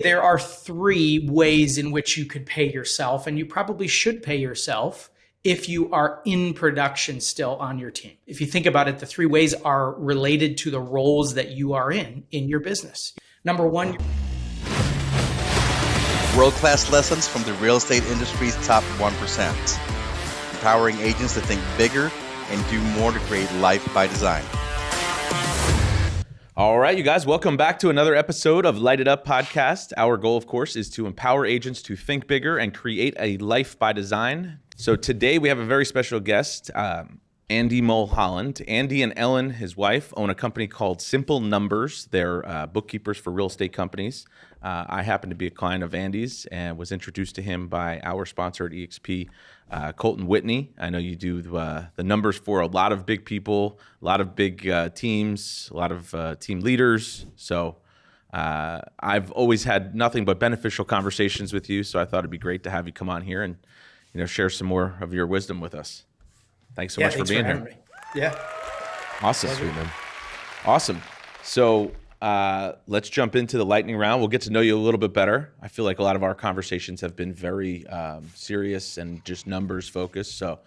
There are 3 ways in which you could pay yourself, and you probably should pay yourself if you are in production still on your team. If you think about it, the 3 ways are related to the roles that you are in your business. Number 1, world-class lessons from the real estate industry's top 1%. Empowering agents to think bigger and do more to create life by design. All right, you guys, welcome back to another episode of Light It Up Podcast. Our goal, of course, is to empower agents to think bigger and create a life by design. So today we have a very special guest, Andy Mulholland. Andy and Ellyn, his wife, own a company called Simple Numbers. They're bookkeepers for real estate companies. I happen to be a client of Andy's and was introduced to him by our sponsor at EXP, Colton Whitney. I know you do the numbers for a lot of big people, a lot of big teams, a lot of team leaders. So I've always had nothing but beneficial conversations with you. So I thought it'd be great to have you come on here and share some more of your wisdom with us. Thanks so much for being here. Yeah. Awesome. Sweet, man. Awesome. So let's jump into the lightning round. We'll get to know you a little bit better. I feel like a lot of our conversations have been very serious and just numbers focused. So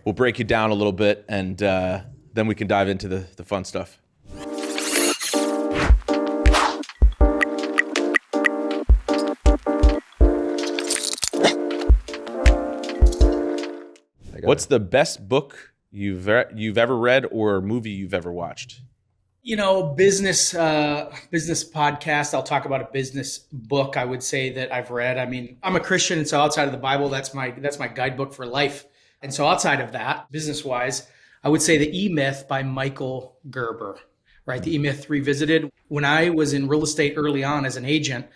We'll break you down a little bit, and then we can dive into the fun stuff. What's the best book you've ever read or movie you've ever watched? Business podcast. I'll talk about a business book I would say that I've read. I mean, I'm a Christian, and so outside of the Bible, that's my guidebook for life. And so outside of that, business-wise, I would say The E-Myth by Michael Gerber, right? The E-Myth Revisited. When I was in real estate early on as an agent,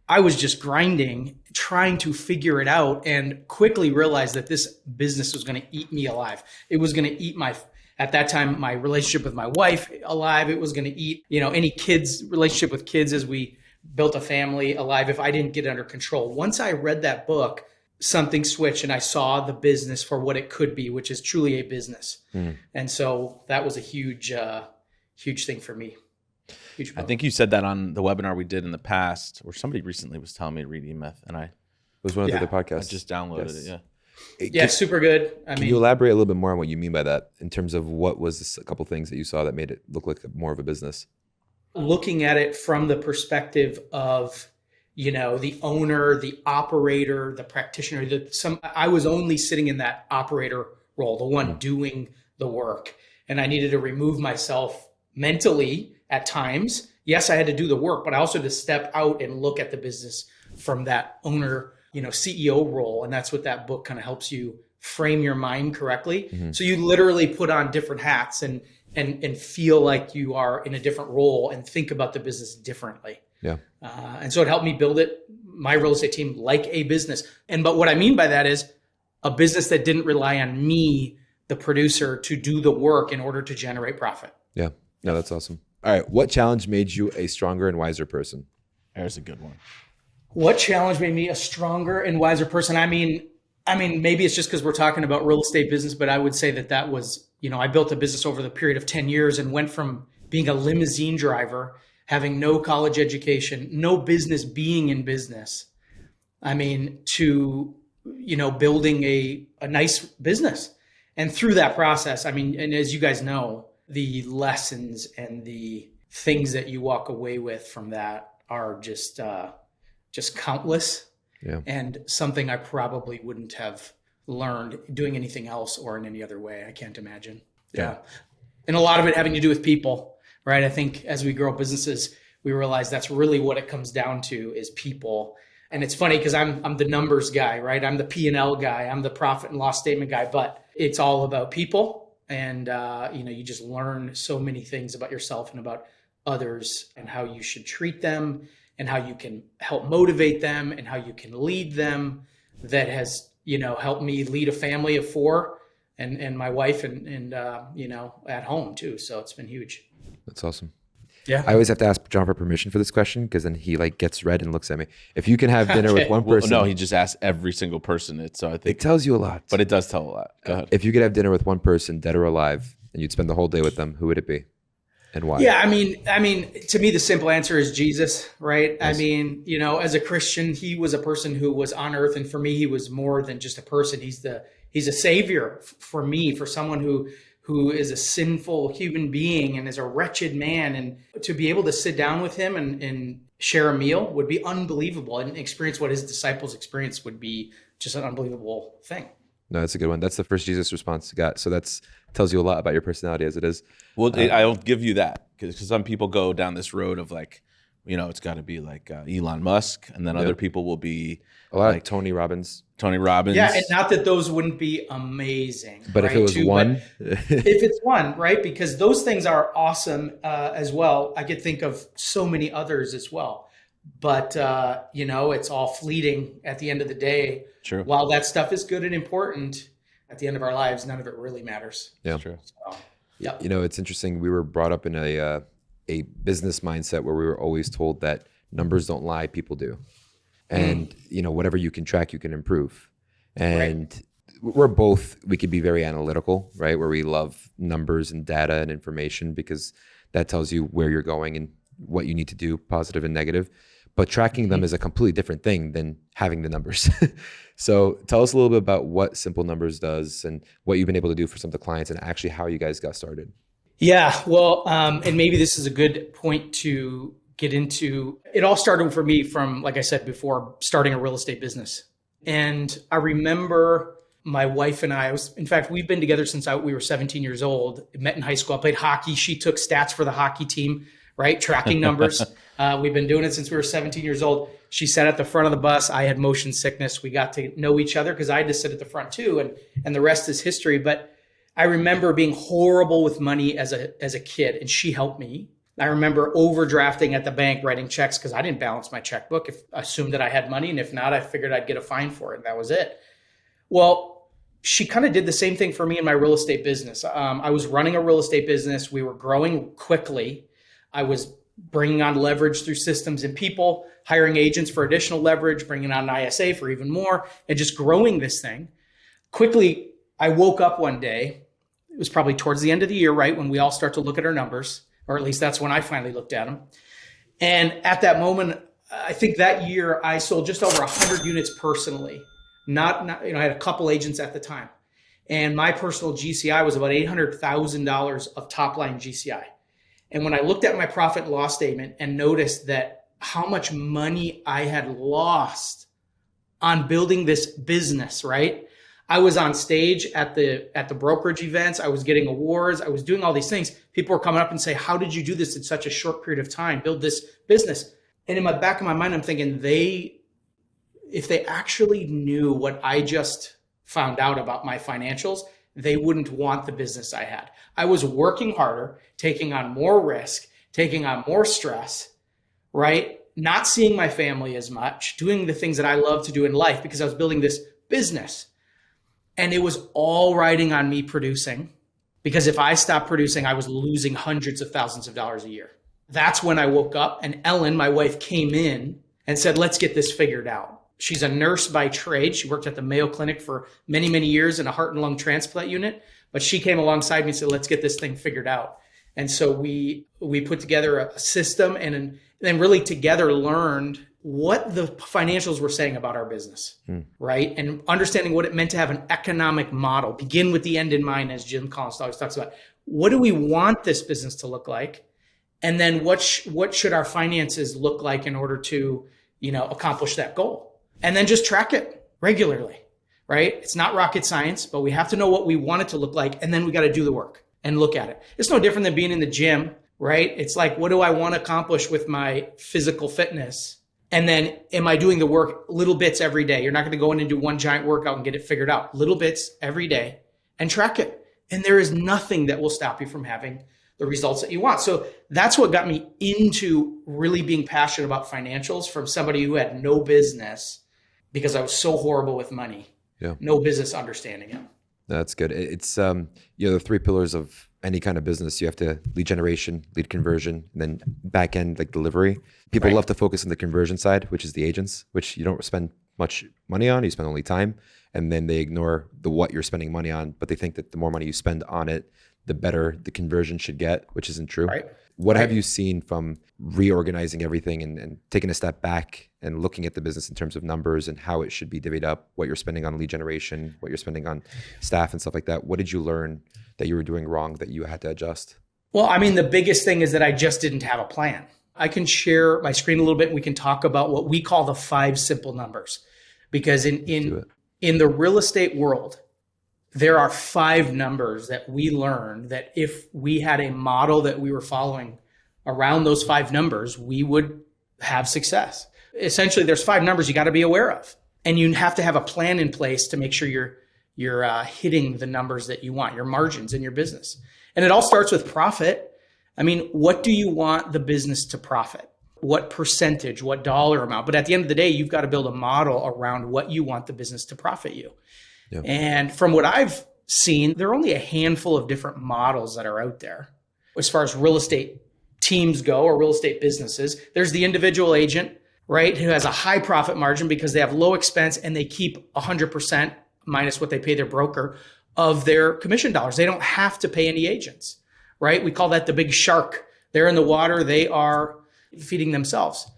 I was just grinding, trying to figure it out, and quickly realized that this business was going to eat me alive. It was going to eat at that time, my relationship with my wife alive. It was going to eat, any kids' relationship with kids as we built a family alive if I didn't get it under control. Once I read that book, something switched and I saw the business for what it could be, which is truly a business. And so that was a huge thing for me. I think you said that on the webinar we did in the past, or somebody recently was telling me to read E-Myth, and it was one of the other podcasts. I just downloaded it. Yeah, super good. Can you elaborate a little bit more on what you mean by that in terms of what was a couple things that you saw that made it look like more of a business? Looking at it from the perspective of, the owner, the operator, the practitioner, I was only sitting in that operator role, the one doing the work. And I needed to remove myself mentally at times. Yes, I had to do the work, but I also had to step out and look at the business from that owner, CEO role. And that's what that book kind of helps you frame your mind correctly. So you literally put on different hats and feel like you are in a different role and think about the business differently. Yeah. And so it helped me build my real estate team like a business. But what I mean by that is a business that didn't rely on me, the producer, to do the work in order to generate profit. Yeah. No, that's awesome. All right. What challenge made you a stronger and wiser person? There's a good one. What challenge made me a stronger and wiser person? I mean, maybe it's just because we're talking about real estate business, but I would say that was, I built a business over the period of 10 years and went from being a limousine driver, having no college education, no business being in business, to, building a nice business. And through that process, and as you guys know, the lessons and the things that you walk away with from that are just countless. Yeah. And something I probably wouldn't have learned doing anything else or in any other way. I can't imagine. Yeah. And a lot of it having to do with people, right? I think as we grow businesses, we realize that's really what it comes down to is people. And it's funny because I'm the numbers guy, right? I'm the P&L guy. I'm the profit and loss statement guy, but it's all about people. And, you just learn so many things about yourself and about others and how you should treat them and how you can help motivate them and how you can lead them. That has, helped me lead a family of 4 and my wife and at home too. So it's been huge. That's awesome. Yeah. I always have to ask John for permission for this question because then he gets red and looks at me. If you can have dinner with one person. Well, no, he just asks every single person. So I think it tells you a lot. But it does tell a lot. Go ahead. If you could have dinner with one person, dead or alive, and you'd spend the whole day with them, who would it be? and why? Yeah, I mean, to me, the simple answer is Jesus, right? Yes. I mean, as a Christian, he was a person who was on earth, and for me, he was more than just a person. He's a savior for me, for someone who is a sinful human being and is a wretched man, and to be able to sit down with him and share a meal would be unbelievable, and experience what his disciples experienced would be just an unbelievable thing. No, that's a good one. That's the first Jesus response you got. So that's tells you a lot about your personality as it is. Well, I'll give you that because some people go down this road of like, it's got to be like Elon Musk, and then other people will be A lot like like Tony Robbins. Tony Robbins. Yeah, and not that those wouldn't be amazing. But right, if it was too, one, if it's one, right? Because those things are awesome as well. I could think of so many others as well. But, it's all fleeting at the end of the day. True. While that stuff is good and important, at the end of our lives, none of it really matters. yeah. True. So, yeah. It's interesting. We were brought up in a business mindset where we were always told that numbers don't lie, people do. And, whatever you can track, you can improve. And we could be very analytical, right? Where we love numbers and data and information because that tells you where you're going and what you need to do, positive and negative. But tracking them is a completely different thing than having the numbers. So tell us a little bit about what Simple Numbers does and what you've been able to do for some of the clients and actually how you guys got started. Yeah, well, and maybe this is a good point to get into. It all started for me from, like I said before, starting a real estate business. And I remember my wife and in fact, we've been together since we were 17 years old. Met in high school. I played hockey. She took stats for the hockey team, right? Tracking numbers. We've been doing it since we were 17 years old. She sat at the front of the bus. I had motion sickness. We got to know each other because I had to sit at the front too. And the rest is history. But I remember being horrible with money as a kid, and she helped me. I remember overdrafting at the bank, writing checks because I didn't balance my checkbook. I assumed that I had money, and if not, I figured I'd get a fine for it. And that was it. Well, she kind of did the same thing for me in my real estate business. I was running a real estate business. We were growing quickly. I was bringing on leverage through systems and people, hiring agents for additional leverage, bringing on an ISA for even more, and just growing this thing. Quickly, I woke up one day. It was probably towards the end of the year, right, when we all start to look at our numbers, or at least that's when I finally looked at them. And at that moment, I think that year I sold just over 100 units personally. Not I had a couple agents at the time. And my personal GCI was about $800,000 of top line GCI. And when I looked at my profit and loss statement and noticed that how much money I had lost on building this business, right? I was on stage at the brokerage events. I was getting awards. I was doing all these things. People were coming up and say, how did you do this in such a short period of time, build this business? And in my back of my mind, I'm thinking if they actually knew what I just found out about my financials, they wouldn't want the business I had. I was working harder, taking on more risk, taking on more stress, right? Not seeing my family as much, doing the things that I love to do in life because I was building this business. And it was all riding on me producing, because if I stopped producing, I was losing hundreds of thousands of dollars a year. That's when I woke up, and Ellyn, my wife, came in and said, let's get this figured out. She's a nurse by trade. She worked at the Mayo Clinic for many, many years in a heart and lung transplant unit. But she came alongside me and said, let's get this thing figured out. And so we put together a system and then really together learned what the financials were saying about our business, right? And understanding what it meant to have an economic model, begin with the end in mind, as Jim Collins always talks about. What do we want this business to look like? And then what should our finances look like in order to, accomplish that goal? And then just track it regularly, right? It's not rocket science, but we have to know what we want it to look like. And then we got to do the work and look at it. It's no different than being in the gym, right? It's like, what do I want to accomplish with my physical fitness? And then am I doing the work little bits every day? You're not going to go in and do one giant workout and get it figured out. Little bits every day and track it. And there is nothing that will stop you from having the results that you want. So that's what got me into really being passionate about financials from somebody who had no business, because I was so horrible with money. Yeah. No business understanding it. That's good. It's the three pillars of any kind of business. You have to lead generation, lead conversion, and then back end like delivery. People love to focus on the conversion side, which is the agents, which you don't spend much money on. You spend only time, and then they ignore what you're spending money on. But they think that the more money you spend on it, the better the conversion should get, which isn't true. Right. What have you seen from reorganizing everything and taking a step back and looking at the business in terms of numbers and how it should be divvied up, what you're spending on lead generation, what you're spending on staff and stuff like that? What did you learn that you were doing wrong that you had to adjust? Well, I mean, the biggest thing is that I just didn't have a plan. I can share my screen a little bit and we can talk about what we call the 5 simple numbers. Because in the real estate world, there are 5 numbers that we learned that if we had a model that we were following around those 5 numbers, we would have success. Essentially, there's 5 numbers you got to be aware of. And you have to have a plan in place to make sure you're hitting the numbers that you want, your margins in your business. And it all starts with profit. I mean, what do you want the business to profit? What percentage, what dollar amount? But at the end of the day, you've got to build a model around what you want the business to profit you. Yep. And from what I've seen, there are only a handful of different models that are out there as far as real estate teams go or real estate businesses. There's the individual agent, right, who has a high profit margin because they have low expense and they keep 100% minus what they pay their broker of their commission dollars. They don't have to pay any agents, right? We call that the big shark. They're in the water. They are feeding themselves.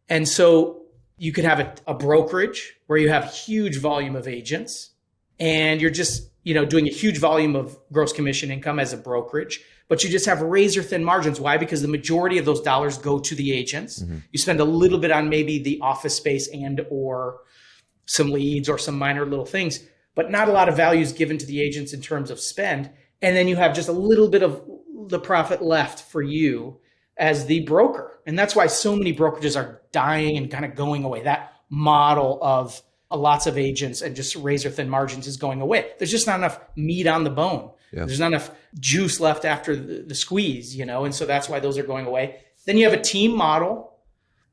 And so you could have a brokerage where you have huge volume of agents and you're just, doing a huge volume of gross commission income as a brokerage, but you just have razor thin margins. Why? Because the majority of those dollars go to the agents. Mm-hmm. You spend a little bit on maybe the office space and or some leads or some minor little things, but not a lot of value is given to the agents in terms of spend. And then you have just a little bit of the profit left for you as the broker. And that's why so many brokerages are dying and kind of going away. That model of lots of agents and just razor thin margins is going away. There's just not enough meat on the bone. Yeah. There's not enough juice left after the squeeze, and so that's why those are going away. Then you have a team model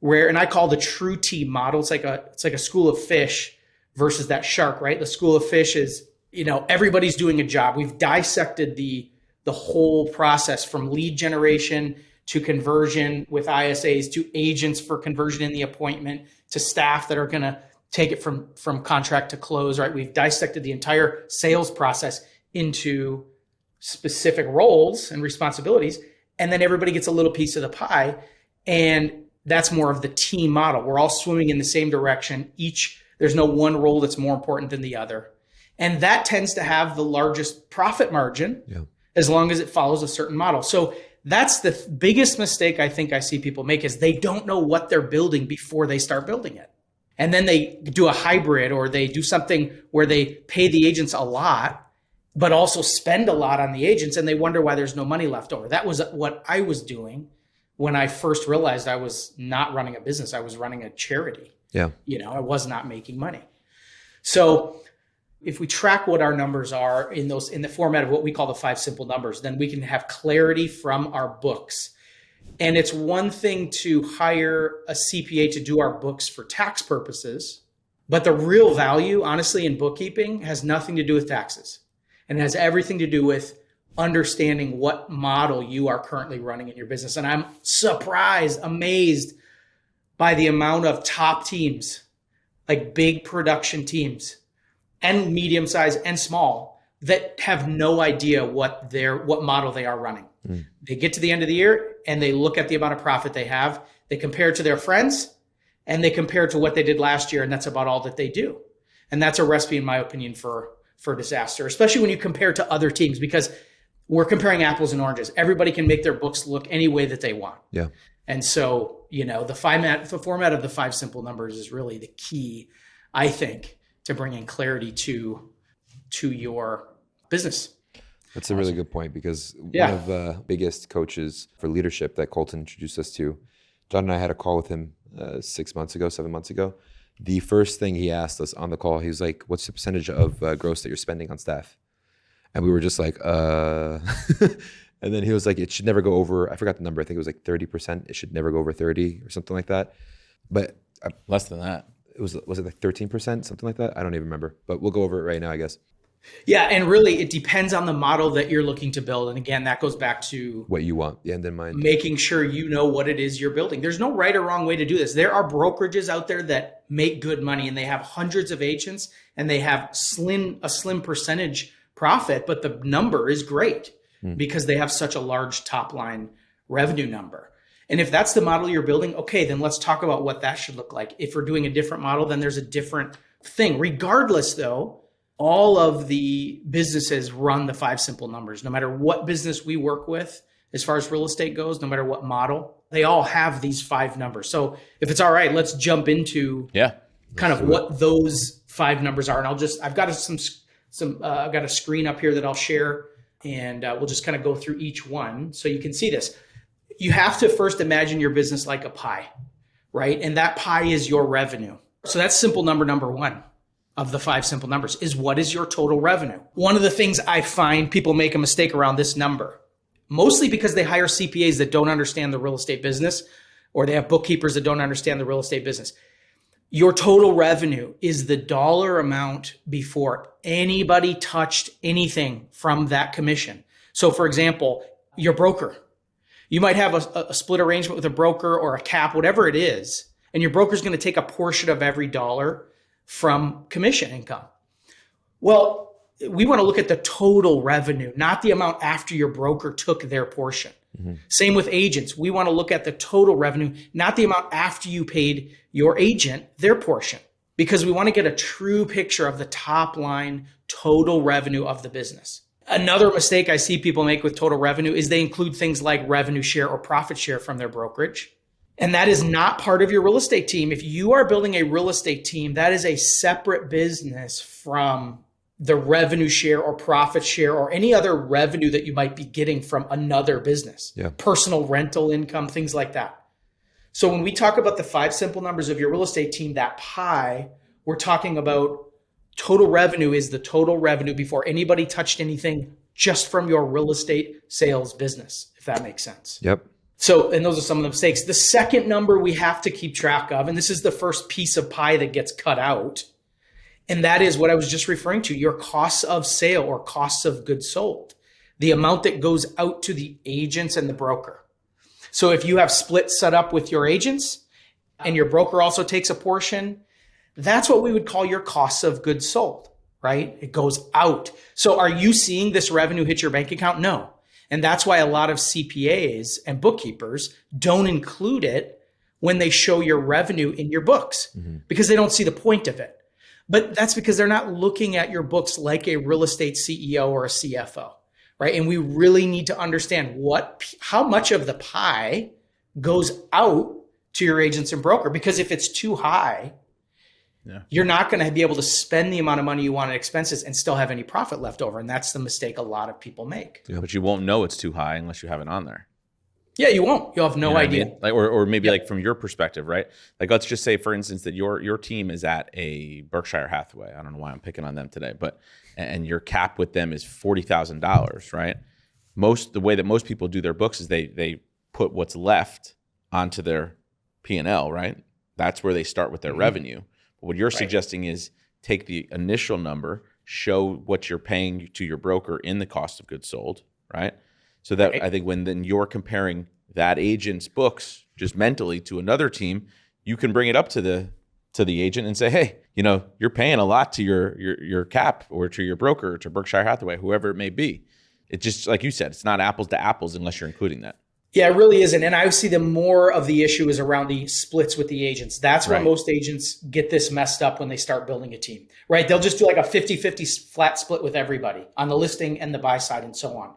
and I call the true team model. It's like a school of fish versus that shark, right? The school of fish is, everybody's doing a job. We've dissected the whole process from lead generation to conversion with ISAs to agents for conversion in the appointment to staff that are going to take it from contract to close, right? We've dissected the entire sales process into specific roles and responsibilities. And then everybody gets a little piece of the pie. And that's more of the team model. We're all swimming in the same direction. There's no one role that's more important than the other. And that tends to have the largest profit margin as long as it follows a certain model. So that's the biggest mistake I think I see people make is they don't know what they're building before they start building it. And then they do a hybrid or they do something where they pay the agents a lot, but also spend a lot on the agents and they wonder why there's no money left over. That was what I was doing when I first realized I was not running a business. I was running a charity. Yeah. I was not making money. So if we track what our numbers are in the format of what we call the 5 simple numbers, then we can have clarity from our books. And it's one thing to hire a CPA to do our books for tax purposes, but the real value, honestly, in bookkeeping has nothing to do with taxes. And it has everything to do with understanding what model you are currently running in your business. And I'm surprised, amazed by the amount of top teams, like big production teams and medium size and small, that have no idea what model they are running. They get to the end of the year and they look at the amount of profit they have. They compare it to their friends and they compare it to what they did last year. And that's about all that they do. And that's a recipe, in my opinion, for disaster, especially when you compare to other teams, because we're comparing apples and oranges. Everybody can make their books look any way that they want. Yeah. And so, the format of the 5 simple numbers is really the key, I think, to bringing clarity to your business. That's a really good point, because one of the biggest coaches for leadership that Colton introduced us to, John and I had a call with him 7 months ago. The first thing he asked us on the call, he was like, what's the percentage of gross that you're spending on staff? And we were just like, and then he was like, it should never go over, I forgot the number. I think it was like 30%. It should never go over 30 or something like that. But less than that. Was it like 13%, something like that? I don't even remember, but we'll go over it right now, I guess. Yeah. And really it depends on the model that you're looking to build. And again, that goes back to what you want, the end in mind. Making sure you know what it is you're building. There's no right or wrong way to do this. There are brokerages out there that make good money and they have hundreds of agents and they have a slim percentage profit, but the number is great because they have such a large top line revenue number. And if that's the model you're building, okay, then let's talk about what that should look like. If we're doing a different model, then there's a different thing. Regardless, though, all of the businesses run the 5 simple numbers. No matter what business we work with, as far as real estate goes, no matter what model, they all have these 5 numbers. So if it's all right, let's jump into kind of what those 5 numbers are. And I've got I've got a screen up here that I'll share, and we'll just kind of go through each one so you can see this. You have to first imagine your business like a pie, right? And that pie is your revenue. So that's simple number 1 of the 5 simple numbers is, what is your total revenue? One of the things I find people make a mistake around this number, mostly because they hire CPAs that don't understand the real estate business, or they have bookkeepers that don't understand the real estate business. Your total revenue is the dollar amount before anybody touched anything from that commission. So for example, your broker, you might have a split arrangement with a broker or a cap, whatever it is, and your broker is going to take a portion of every dollar from commission income. Well, we want to look at the total revenue, not the amount after your broker took their portion. Mm-hmm. Same with agents. We want to look at the total revenue, not the amount after you paid your agent their portion, because we want to get a true picture of the top line total revenue of the business. Another mistake I see people make with total revenue is they include things like revenue share or profit share from their brokerage. And that is not part of your real estate team. If you are building a real estate team, that is a separate business from the revenue share or profit share or any other revenue that you might be getting from another business, personal rental income, things like that. So when we talk about the 5 simple numbers of your real estate team, that pie, we're talking about total revenue is the total revenue before anybody touched anything just from your real estate sales business, if that makes sense. Yep. So, and those are some of the mistakes. The second number we have to keep track of, and this is the first piece of pie that gets cut out, and that is what I was just referring to, your costs of sale or costs of goods sold, the amount that goes out to the agents and the broker. So if you have splits set up with your agents and your broker also takes a portion, that's what we would call your costs of goods sold, right? It goes out. So are you seeing this revenue hit your bank account? No. And that's why a lot of CPAs and bookkeepers don't include it when they show your revenue in your books, because they don't see the point of it. But that's because they're not looking at your books like a real estate CEO or a CFO, right? And we really need to understand how much of the pie goes out to your agents and broker, because if it's too high, you're not going to be able to spend the amount of money you want in expenses and still have any profit left over. And that's the mistake a lot of people make. Yeah, but you won't know it's too high unless you have it on there. Yeah, you won't. You'll have no idea. I mean? Like, or maybe like from your perspective, right? Like, let's just say, for instance, that your team is at a Berkshire Hathaway. I don't know why I'm picking on them today, and your cap with them is $40,000, right? The way that most people do their books is they put what's left onto their P&L, right? That's where they start with their revenue. What you're suggesting is take the initial number, show what you're paying to your broker in the cost of goods sold, right? So that I think when then you're comparing that agent's books just mentally to another team, you can bring it up to the agent and say, hey, you're paying a lot to your cap or to your broker or to Berkshire Hathaway, whoever it may be. It just, like you said, it's not apples to apples unless you're including that. Yeah, it really isn't. And I see more of the issue is around the splits with the agents. That's where most agents get this messed up when they start building a team, right? They'll just do like a 50-50 flat split with everybody on the listing and the buy side and so on.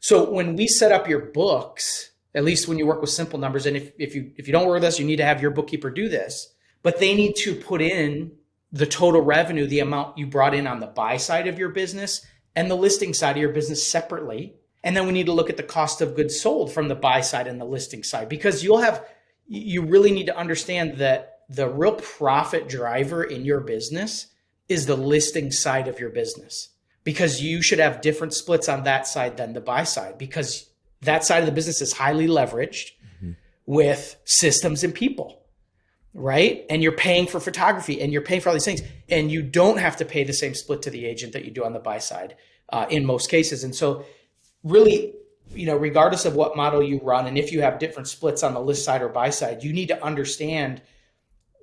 So when we set up your books, at least when you work with simple numbers, and if you don't work with us, you need to have your bookkeeper do this, but they need to put in the total revenue, the amount you brought in on the buy side of your business and the listing side of your business separately. And then we need to look at the cost of goods sold from the buy side and the listing side, because you really need to understand that the real profit driver in your business is the listing side of your business, because you should have different splits on that side than the buy side, because that side of the business is highly leveraged with systems and people, right? And you're paying for photography and you're paying for all these things, and you don't have to pay the same split to the agent that you do on the buy side in most cases. And so really, regardless of what model you run, and if you have different splits on the list side or buy side, you need to understand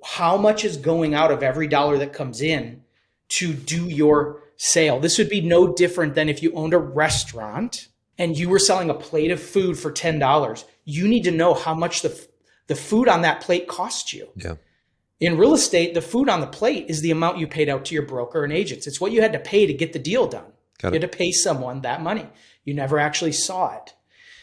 how much is going out of every dollar that comes in to do your sale. This would be no different than if you owned a restaurant and you were selling a plate of food for $10, you need to know how much the food on that plate cost you. Yeah. In real estate, the food on the plate is the amount you paid out to your broker and agents. It's what you had to pay to get the deal done. You had to pay someone that money. You never actually saw it.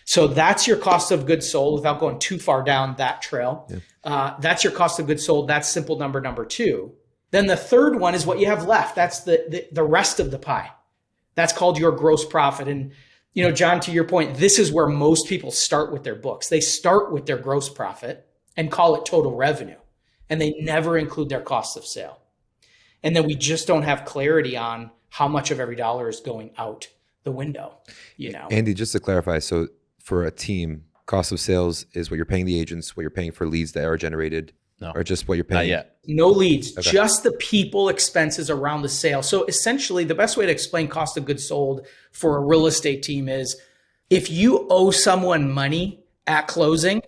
So that's your cost of goods sold without going too far down that trail. Yeah. That's your cost of goods sold. That's simple number 2. Then the third one is what you have left. That's the rest of the pie. That's called your gross profit. And, you know, John, to your point, this is where most people start with their books. They start with their gross profit and call it total revenue. And they never include their cost of sale. And then we just don't have clarity on how much of every dollar is going out the window, you know. Andy, just to clarify, so for a team, cost of sales is what you're paying the agents, what you're paying for leads that are generated, or just what you're paying? Not yet. No leads, just the people expenses around the sale. So essentially, the best way to explain cost of goods sold for a real estate team is if you owe someone money at closing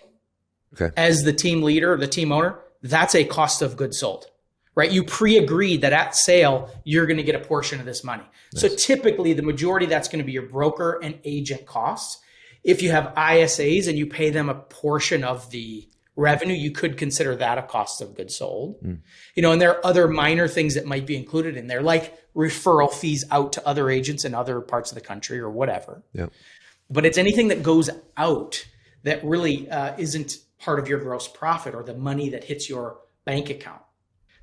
as the team leader or the team owner, that's a cost of goods sold, right? You pre-agreed that at sale, you're going to get a portion of this money. Nice. So typically the majority, that's going to be your broker and agent costs. If you have ISAs and you pay them a portion of the revenue, you could consider that a cost of goods sold. You know, and there are other minor things that might be included in there, like referral fees out to other agents in other parts of the country or whatever. Yeah. But it's anything that goes out that really isn't part of your gross profit or the money that hits your bank account.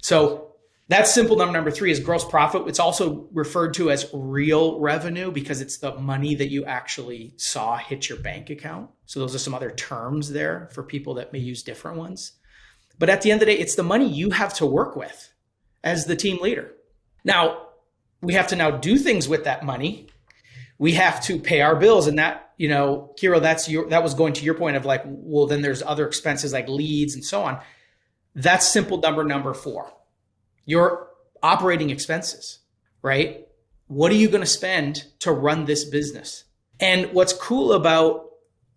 So that's simple number 3 is gross profit. It's also referred to as real revenue because it's the money that you actually saw hit your bank account. So those are some other terms there for people that may use different ones. But at the end of the day, it's the money you have to work with as the team leader. Now, we have to now do things with that money. We have to pay our bills, and that, you know, KIRO, that was going to your point of like, well, then there's other expenses like leads and so on. That's simple number 4. Your operating expenses, right? What are you going to spend to run this business? And what's cool about,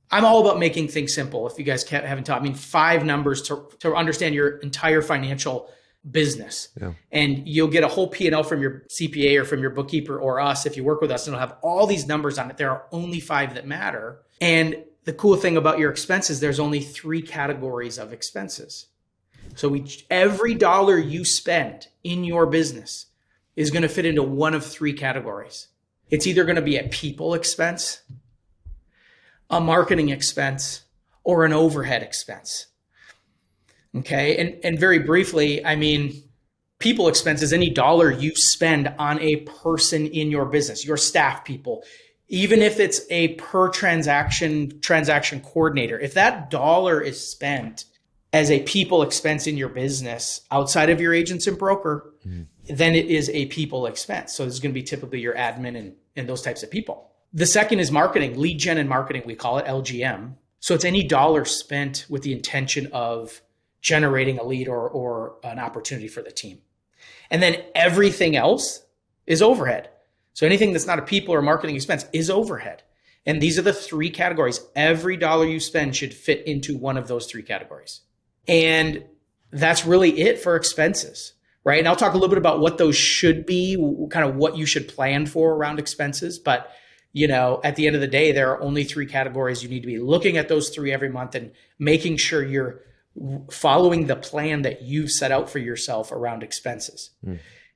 I'm all about making things simple. If you guys haven't taught me 5 numbers to understand your entire financial business. Yeah. And you'll get a whole P&L from your CPA or from your bookkeeper or us. If you work with us, and it'll have all these numbers on it. There are only 5 that matter. And the cool thing about your expenses, there's only 3 categories of expenses. So every dollar you spend in your business is going to fit into one of 3 categories. It's either going to be a people expense, a marketing expense, or an overhead expense. Okay. And very briefly, I mean, people expenses, any dollar you spend on a person in your business, your staff people, even if it's a per transaction coordinator, if that dollar is spent as a people expense in your business outside of your agents and broker, then it is a people expense. So this is going to be typically your admin and those types of people. The second is marketing, lead gen and marketing. We call it LGM. So it's any dollar spent with the intention of generating a lead or an opportunity for the team. And then everything else is overhead. So anything that's not a people or marketing expense is overhead. And these are the 3 categories. Every dollar you spend should fit into one of those 3 categories. And that's really it for expenses, right? And I'll talk a little bit about what those should be, kind of what you should plan for around expenses. But, you know, at the end of the day, there are only 3 categories. You need to be looking at those 3 every month and making sure you're following the plan that you've set out for yourself around expenses.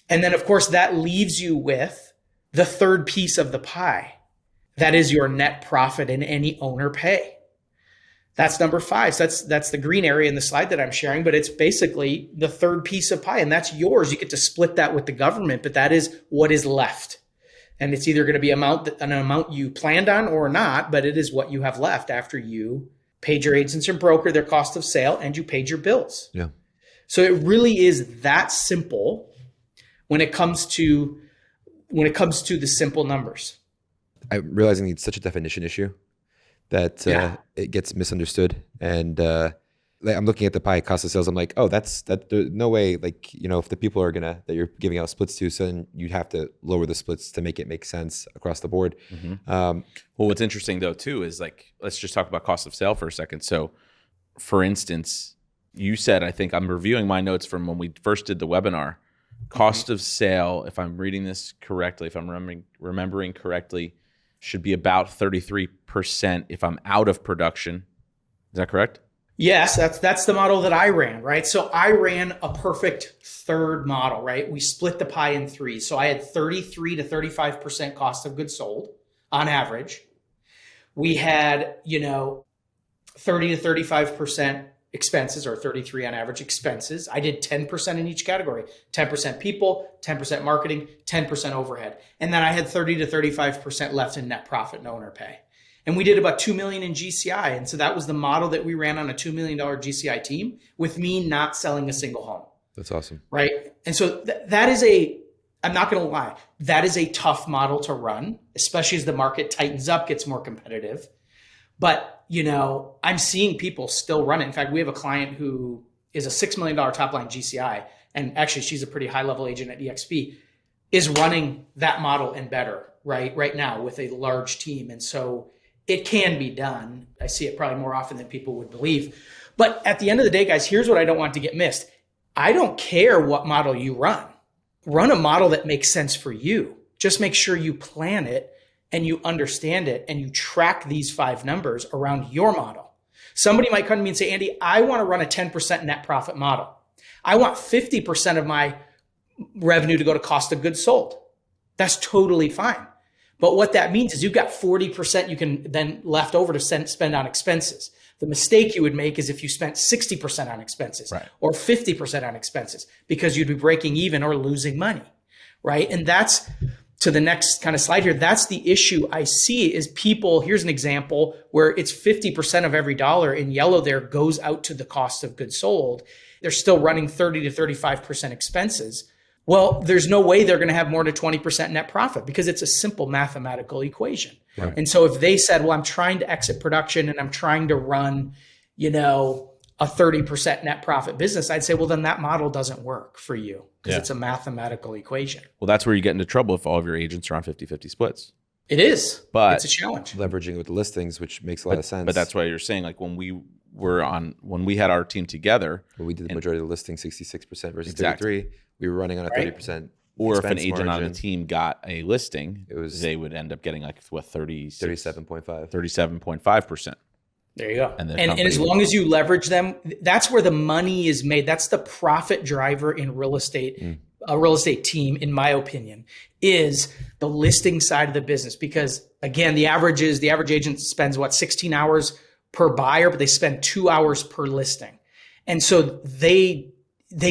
And then, of course, that leaves you with the third piece of the pie. That is your net profit and any owner pay. That's number 5. So that's the green area in the slide that I'm sharing, but it's basically the third piece of pie, and that's yours. You get to split that with the government, but that is what is left. And it's either going to be an amount you planned on or not, but it is what you have left after you paid your agents and broker their cost of sale and you paid your bills. Yeah. So it really is that simple when it comes to the simple numbers. I'm realizing it's such a definition issue that it gets misunderstood. And like I'm looking at the pie cost of sales. I'm like, oh, there's no way. Like, you know, if the people are that you're giving out splits to, so then you'd have to lower the splits to make it make sense across the board. Well, what's interesting though too is like, let's just talk about cost of sale for a second. So, for instance, you said, I think I'm reviewing my notes from when we first did the webinar. Cost of sale, if I'm reading this correctly, if I'm remembering correctly, should be about 33% if I'm out of production. Is that correct? Yes, that's the model that I ran, right? So I ran a perfect third model, right? We split the pie in three. So I had 33 to 35% cost of goods sold on average. We had, 30 to 35% expenses, or 33 on average expenses. I did 10% in each category, 10% people, 10% marketing, 10% overhead. And then I had 30 to 35% left in net profit and owner pay. And we did about $2 million in GCI. And so that was the model that we ran on a $2 million GCI team with me not selling a single home. That's awesome. Right. And so that is I'm not going to lie, that is a tough model to run, especially as the market tightens up, gets more competitive. But, I'm seeing people still run it. In fact, we have a client who is a $6 million top line GCI. And actually, she's a pretty high level agent at EXP, is running that model and better right now with a large team. And so it can be done. I see it probably more often than people would believe. But at the end of the day, guys, here's what I don't want to get missed. I don't care what model you run. Run a model that makes sense for you. Just make sure you plan it and you understand it and you track these 5 numbers around your model. Somebody might come to me and say, Andy, I want to run a 10% net profit model. I want 50% of my revenue to go to cost of goods sold. That's totally fine. But what that means is you've got 40% you can then left over to spend on expenses. The mistake you would make is if you spent 60% on expenses, right, or 50% on expenses, because you'd be breaking even or losing money, right? And that's, to the next kind of slide here, that's the issue I see is people, here's an example where it's 50% of every dollar in yellow there goes out to the cost of goods sold. They're still running 30 to 35% expenses. Well, there's no way they're going to have more than 20% net profit because it's a simple mathematical equation. Right. And so if they said, well, I'm trying to exit production and I'm trying to run, a 30% net profit business, I'd say, well, then that model doesn't work for you because it's a mathematical equation. Well, that's where you get into trouble if all of your agents are on 50-50 splits. It is, but it's a challenge. Leveraging with the listings, which makes a lot of sense. But that's why you're saying, like when we had our team together, we did the majority of the listing, 66% versus 33. We were running on a 30%. Or if an agent on the team got a listing, they would end up getting 37.5%. There you go. And as long as you leverage them, that's where the money is made. That's the profit driver in real estate. A real estate team, in my opinion, is the listing side of the business. Because again, the average agent spends 16 hours per buyer, but they spend 2 hours per listing. And so they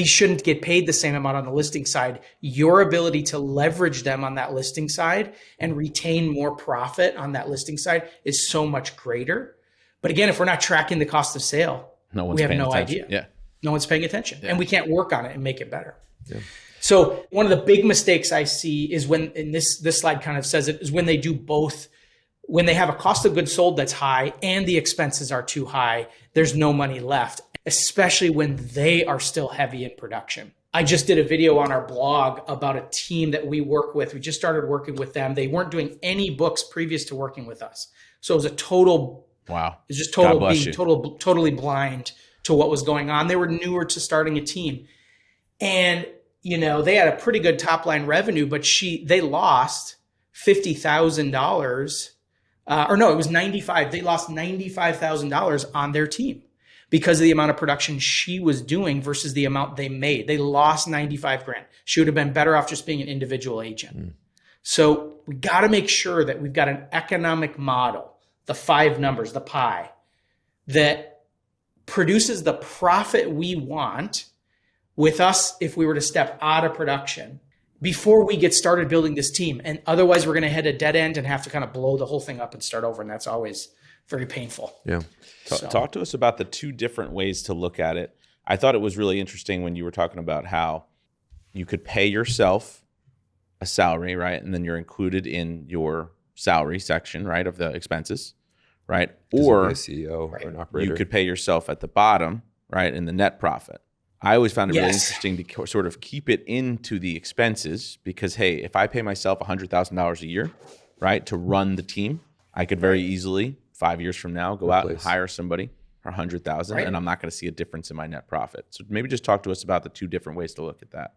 shouldn't get paid the same amount on the listing side. Your ability to leverage them on that listing side and retain more profit on that listing side is so much greater. But again, if we're not tracking the cost of sale, we have no idea. Yeah. No one's paying attention, and we can't work on it and make it better. Yeah. So one of the big mistakes I see is when, and this slide kind of says it, is when they do both. When they have a cost of goods sold that's high and the expenses are too high, there's no money left, especially when they are still heavy in production. I just did a video on our blog about a team that we work with. We just started working with them. They weren't doing any books previous to working with us. So it was a total, it's just totally blind to what was going on. They were newer to starting a team. And, they had a pretty good top line revenue, but they lost $50,000. It was 95. They lost $95,000 on their team because of the amount of production she was doing versus the amount they made. They lost $95,000. She would have been better off just being an individual agent. So we got to make sure that we've got an economic model, the 5 numbers, the pie, that produces the profit we want with us if we were to step out of production before we get started building this team. And otherwise we're going to hit a dead end and have to kind of blow the whole thing up and start over. And that's always very painful. Yeah. Talk to us about the 2 different ways to look at it. I thought it was really interesting when you were talking about how you could pay yourself a salary, right? And then you're included in your salary section, right, of the expenses, right? Or a CEO or an operator. You could pay yourself at the bottom, right, in the net profit. I always found it really interesting to sort of keep it into the expenses because, hey, if I pay myself $100,000 a year, right, to run the team, I could very easily 5 years from now go out and hire somebody for $100,000, and I'm not going to see a difference in my net profit. So maybe just talk to us about the 2 different ways to look at that.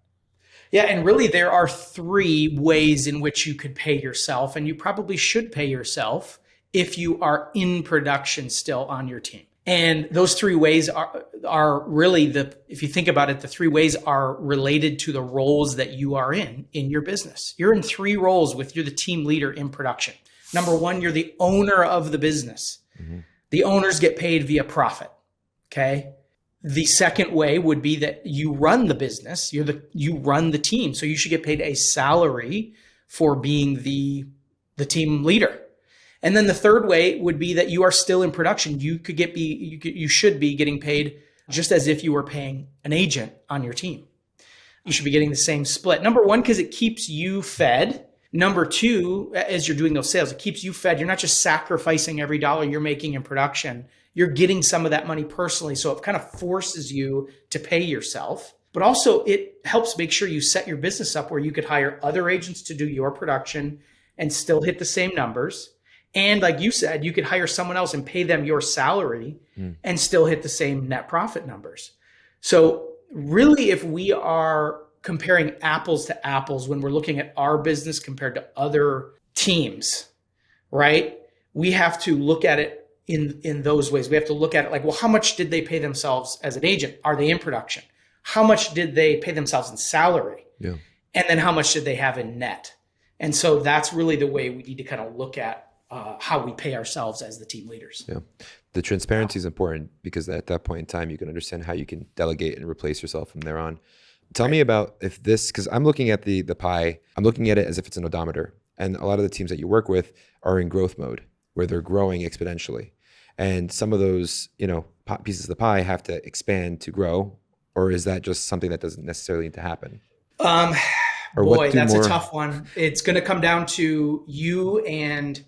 Yeah, and really there are three ways in which you could pay yourself, and you probably should pay yourself if you are in production still on your team. And those three ways are really if you think about it, the three ways are related to the roles that you are in your business. You're in three roles you're the team leader in production. Number one, you're the owner of the business. Mm-hmm. The owners get paid via profit. Okay. The second way would be that you run the business. You run the team. So you should get paid a salary for being the team leader. And then the third way would be that you are still in production. You should be getting paid just as if you were paying an agent on your team. You should be getting the same split. Number one, because it keeps you fed. Number two, as you're doing those sales, it keeps you fed. You're not just sacrificing every dollar you're making in production. You're getting some of that money personally. So it kind of forces you to pay yourself. But also it helps make sure you set your business up where you could hire other agents to do your production and still hit the same numbers. And like you said, you could hire someone else and pay them your salary and still hit the same net profit numbers. So really, if we are comparing apples to apples, when we're looking at our business compared to other teams, right? We have to look at it in those ways. We have to look at it like, well, how much did they pay themselves as an agent? Are they in production? How much did they pay themselves in salary? Yeah. And then how much did they have in net? And so that's really the way we need to kind of look at how we pay ourselves as the team leaders. Yeah. The transparency is important because at that point in time, you can understand how you can delegate and replace yourself from there on. Tell me about if this, because I'm looking at the pie, I'm looking at it as if it's an odometer. And a lot of the teams that you work with are in growth mode where they're growing exponentially. And some of those, pieces of the pie have to expand to grow, or is that just something that doesn't necessarily need to happen? Boy, that's a tough one. It's going to come down to you and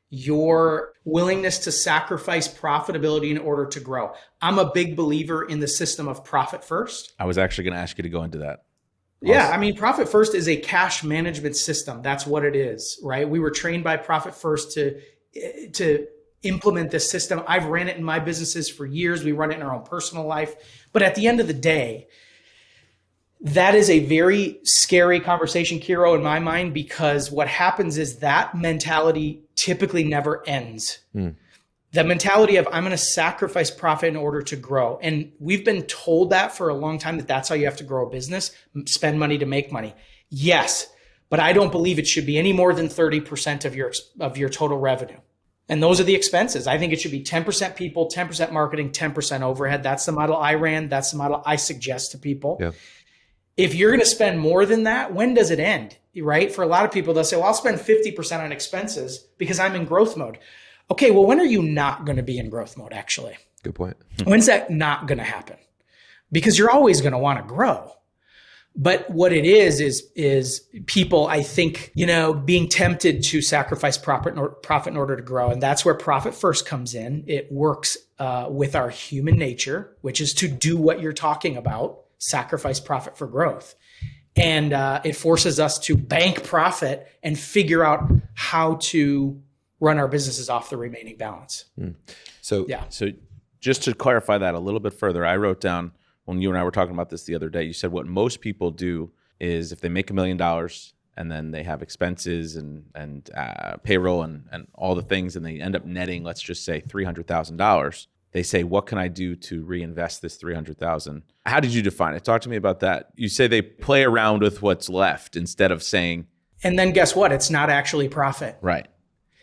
your willingness to sacrifice profitability in order to grow. I'm a big believer in the system of profit first. I was actually going to ask you to go into that. Yeah, I mean, profit first is a cash management system. That's what it is, right? We were trained by profit first to implement this system. I've ran it in my businesses for years. We run it in our own personal life. But at the end of the day, that is a very scary conversation, KIRO, in my mind, because what happens is that mentality typically never ends. The mentality of I'm going to sacrifice profit in order to grow. And we've been told that for a long time, that that's how you have to grow a business, spend money to make money. Yes, but I don't believe it should be any more than 30% of your total revenue. And those are the expenses. I think it should be 10% people, 10% marketing, 10% overhead. That's the model I ran. That's the model I suggest to people. Yeah. If you're going to spend more than that, when does it end, right? For a lot of people, they'll say, well, I'll spend 50% on expenses because I'm in growth mode. Okay, well, when are you not going to be in growth mode, actually? Good point. When's that not going to happen? Because you're always going to want to grow. But what it is people, I think, being tempted to sacrifice profit in order to grow. And that's where profit first comes in. It works with our human nature, which is to do what you're talking about. Sacrifice profit for growth. And it forces us to bank profit and figure out how to run our businesses off the remaining balance. So just to clarify that a little bit further, I wrote down when you and I were talking about this the other day, you said what most people do is if they make $1 million and then they have expenses and payroll and all the things, and they end up netting, let's just say $300,000. They say, what can I do to reinvest this $300,000? How did you define it? Talk to me about that. You say they play around with what's left instead of saying. And then guess what? It's not actually profit. Right.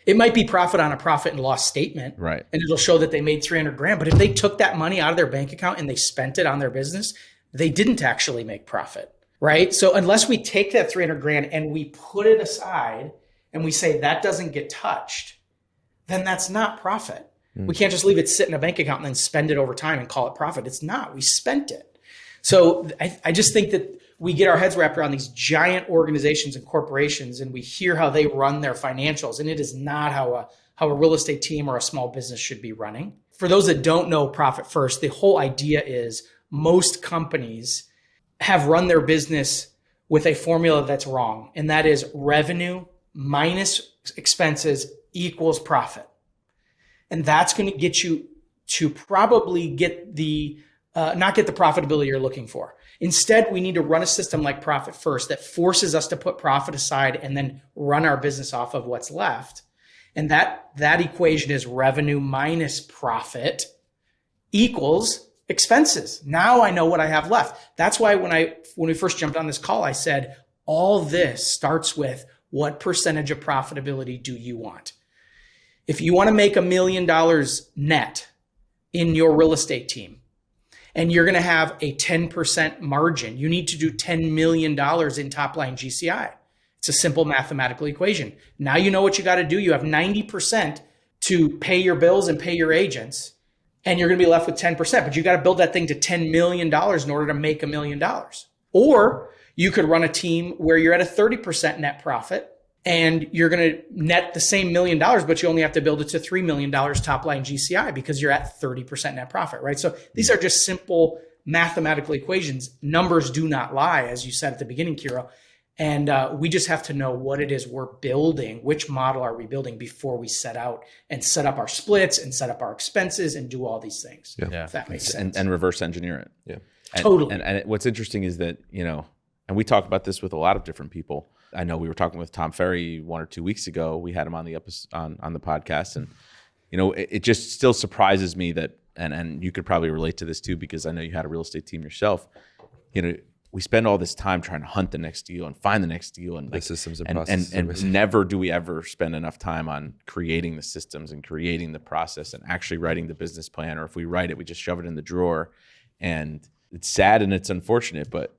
It might be profit on a profit and loss statement. Right. And it'll show that they made $300,000. But if they took that money out of their bank account and they spent it on their business, they didn't actually make profit. Right. So unless we take that $300,000 and we put it aside and we say that doesn't get touched, then that's not profit. We can't just leave it sit in a bank account and then spend it over time and call it profit. It's not. We spent it. So I just think that we get our heads wrapped around these giant organizations and corporations, and we hear how they run their financials, and it is not how a real estate team or a small business should be running. For those that don't know profit first, the whole idea is most companies have run their business with a formula that's wrong, and that is revenue minus expenses equals profit. And that's going to get you to probably get not get the profitability you're looking for. Instead, we need to run a system like Profit First that forces us to put profit aside and then run our business off of what's left. And that equation is revenue minus profit equals expenses. Now I know what I have left. That's why when we first jumped on this call, I said, all this starts with what percentage of profitability do you want? If you want to make $1 million net in your real estate team, and you're going to have a 10% margin, you need to do $10 million in top line GCI. It's a simple mathematical equation. Now you know what you got to do. You have 90% to pay your bills and pay your agents, and you're going to be left with 10%, but you got to build that thing to $10 million in order to make $1 million. Or you could run a team where you're at a 30% net profit, and you're going to net the same $1 million, but you only have to build it to $3 million top line GCI because you're at 30% net profit, right? So these are just simple mathematical equations. Numbers do not lie, as you said at the beginning, KIRO. And we just have to know what it is we're building, which model are we building before we set out and set up our splits and set up our expenses and do all these things. Yeah. If that makes sense. And reverse engineer it. Yeah. Totally. And what's interesting is that, and we talk about this with a lot of different people. I know we were talking with Tom Ferry 1 or 2 weeks ago. We had him on the on the podcast, and it just still surprises me that, and you could probably relate to this too, because I know you had a real estate team yourself. We spend all this time trying to hunt the next deal and find the next deal, and the systems and processes, and never do we ever spend enough time on creating the systems and creating the process and actually writing the business plan. Or if we write it, we just shove it in the drawer, and it's sad and it's unfortunate, but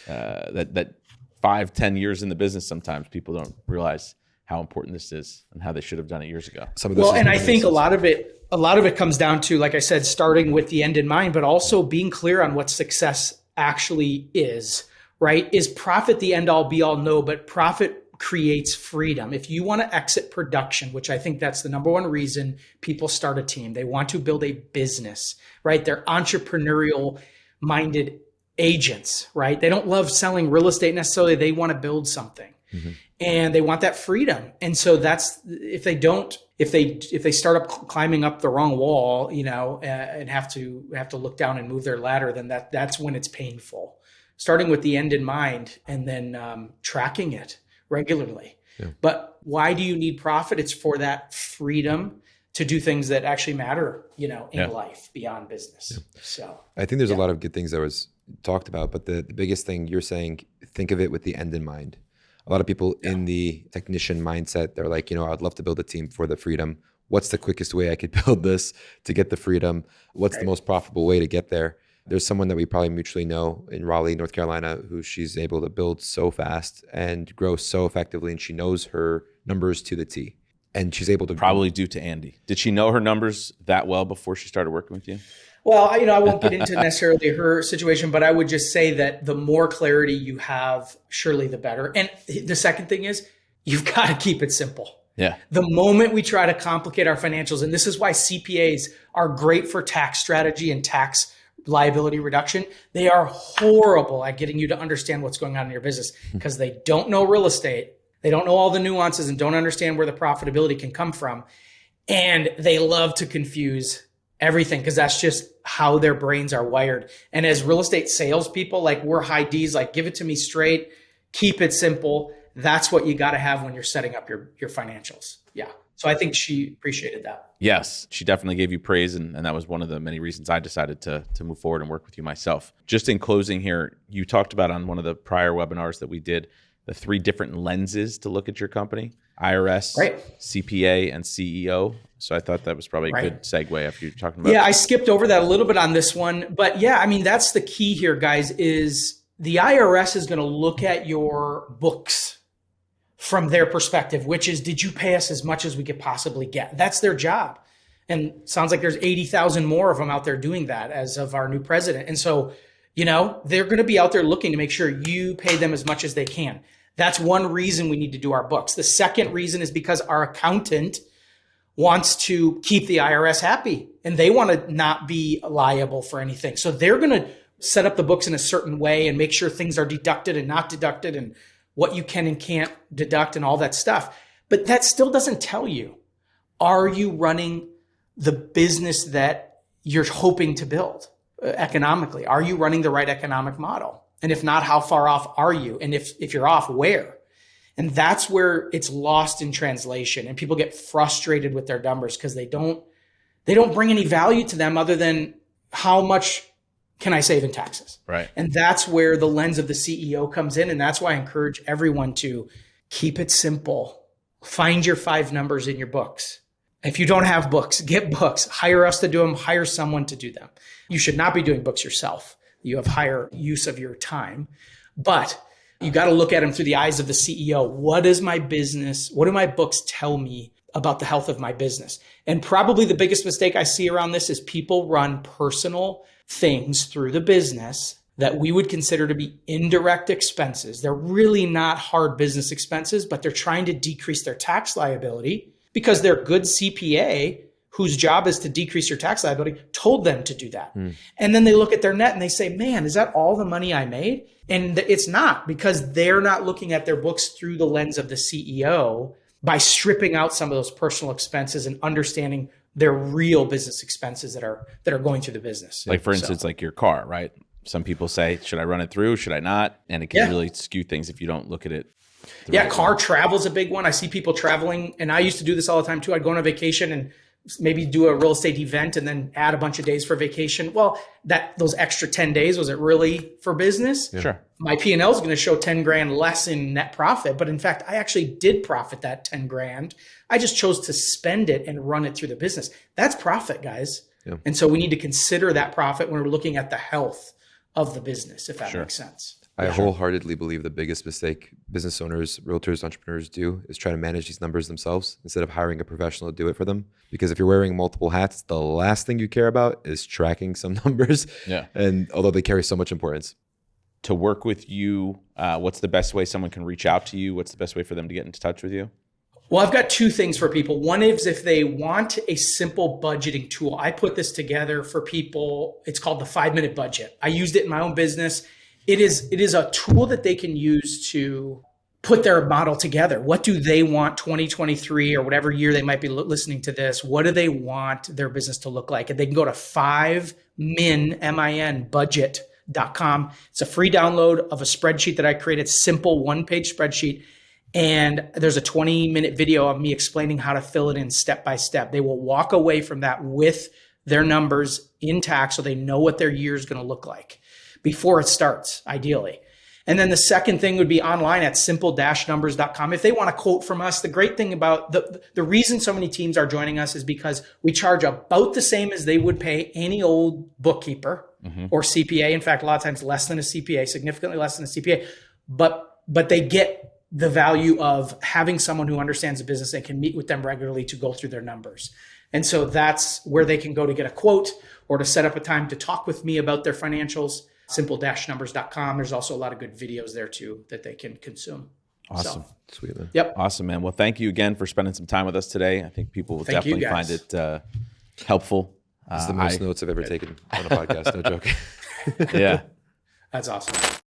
that 5-10 years in the business, sometimes people don't realize how important this is and how they should have done it years ago. And I think a lot of it comes down to, like I said, starting with the end in mind, but also being clear on what success actually is, right? Is profit the end all be all? No, but profit creates freedom. If you want to exit production, which I think that's the number one reason people start a team, they want to build a business, right? They're entrepreneurial minded agents, right? They don't love selling real estate necessarily. They want to build something, and they want that freedom. And so that's, if they start up climbing up the wrong wall, and have to look down and move their ladder, then that's when it's painful. Starting with the end in mind, and then tracking it regularly. Yeah. But why do you need profit? It's for that freedom to do things that actually matter, in life beyond business. Yeah. So I think there's a lot of good things that was talked about, but the biggest thing you're saying, think of it with the end in mind. A lot of people in the technician mindset, they're like, I'd love to build a team for the freedom. What's the quickest way I could build this to get the freedom? What's the most profitable way to get there? There's someone that we probably mutually know in Raleigh, North Carolina, who she's able to build so fast and grow so effectively, and she knows her numbers to the T. And she's able to probably due to Andy. Did she know her numbers that well before she started working with you? Well, I won't get into necessarily her situation, but I would just say that the more clarity you have, surely the better. And the second thing is, you've got to keep it simple. Yeah. The moment we try to complicate our financials, and this is why CPAs are great for tax strategy and tax liability reduction, they are horrible at getting you to understand what's going on in your business, because they don't know real estate. They don't know all the nuances and don't understand where the profitability can come from. And they love to confuse everything, because that's just how their brains are wired. And as real estate salespeople, we're high D's, give it to me straight, keep it simple. That's what you got to have when you're setting up your financials. Yeah. So I think she appreciated that. Yes, she definitely gave you praise. And that was one of the many reasons I decided to move forward and work with you myself. Just in closing here, you talked about on one of the prior webinars that we did, the 3 different lenses to look at your company: IRS, CPA, and CEO. So I thought that was probably a good segue after you're talking about. Yeah, I skipped over that a little bit on this one. But that's the key here, guys, is the IRS is going to look at your books from their perspective, which is, did you pay us as much as we could possibly get? That's their job. And sounds like there's 80,000 more of them out there doing that as of our new president. And so, they're going to be out there looking to make sure you pay them as much as they can. That's one reason we need to do our books. The second reason is because our accountant wants to keep the IRS happy, and they want to not be liable for anything. So they're going to set up the books in a certain way and make sure things are deducted and not deducted, and what you can and can't deduct and all that stuff. But that still doesn't tell you, are you running the business that you're hoping to build? economically? Are you running the right economic model? And if not, how far off are you? And if you're off, where? And that's where it's lost in translation, and people get frustrated with their numbers because they don't bring any value to them other than how much can I save in taxes? Right. And that's where the lens of the CEO comes in. And that's why I encourage everyone to keep it simple. Find your 5 numbers in your books. If you don't have books, get books. Hire us to do them. Hire someone to do them. You should not be doing books yourself. You have higher use of your time. But you got to look at them through the eyes of the CEO. What is my business? What do my books tell me about the health of my business? And probably the biggest mistake I see around this is people run personal things through the business that we would consider to be indirect expenses. They're really not hard business expenses, but they're trying to decrease their tax liability because their good CPA, whose job is to decrease your tax liability, told them to do that. And then they look at their net and they say, man, is that all the money I made? And it's not, because they're not looking at their books through the lens of the CEO by stripping out some of those personal expenses and understanding their real business expenses that are going through the business. Like, for instance, like your car, right? Some people say, should I run it through? Should I not? And it can really skew things if you don't look at it. Yeah, car travel's a big one. I see people traveling, and I used to do this all the time too. I'd go on a vacation and maybe do a real estate event and then add a bunch of days for vacation. Well, those extra 10 days, was it really for business? Yeah. Sure. My P&L is going to show 10 grand less in net profit. But in fact, I actually did profit that 10 grand. I just chose to spend it and run it through the business. That's profit, guys. Yeah. And so we need to consider that profit when we're looking at the health of the business, if that makes sense. I wholeheartedly believe the biggest mistake business owners, realtors, entrepreneurs do is try to manage these numbers themselves instead of hiring a professional to do it for them. Because if you're wearing multiple hats, the last thing you care about is tracking some numbers. Yeah. And although they carry so much importance. To work with you, what's the best way someone can reach out to you? What's the best way for them to get in touch with you? Well, I've got 2 things for people. One is if they want a simple budgeting tool. I put this together for people. It's called the 5-minute budget. I used it in my own business. It is a tool that they can use to put their model together. What do they want 2023 or whatever year they might be listening to this? What do they want their business to look like? And they can go to 5minbudget.com. It's a free download of a spreadsheet that I created, simple 1-page spreadsheet. And there's a 20-minute video of me explaining how to fill it in step by step. They will walk away from that with their numbers intact so they know what their year is going to look like before it starts, ideally. And then the second thing would be online at simple-numbers.com. If they want a quote from us, the great thing about the reason so many teams are joining us is because we charge about the same as they would pay any old bookkeeper or CPA. In fact, a lot of times less than a CPA, significantly less than a CPA. But they get the value of having someone who understands the business and can meet with them regularly to go through their numbers. And so that's where they can go to get a quote or to set up a time to talk with me about their financials. Simple-numbers.com. There's also a lot of good videos there too that they can consume. Awesome. So, Sweet, man. Yep. Awesome, man. Well, thank you again for spending some time with us today. I think people will definitely find it helpful. It's the most notes I've ever taken on a podcast. No joke. Yeah. That's awesome.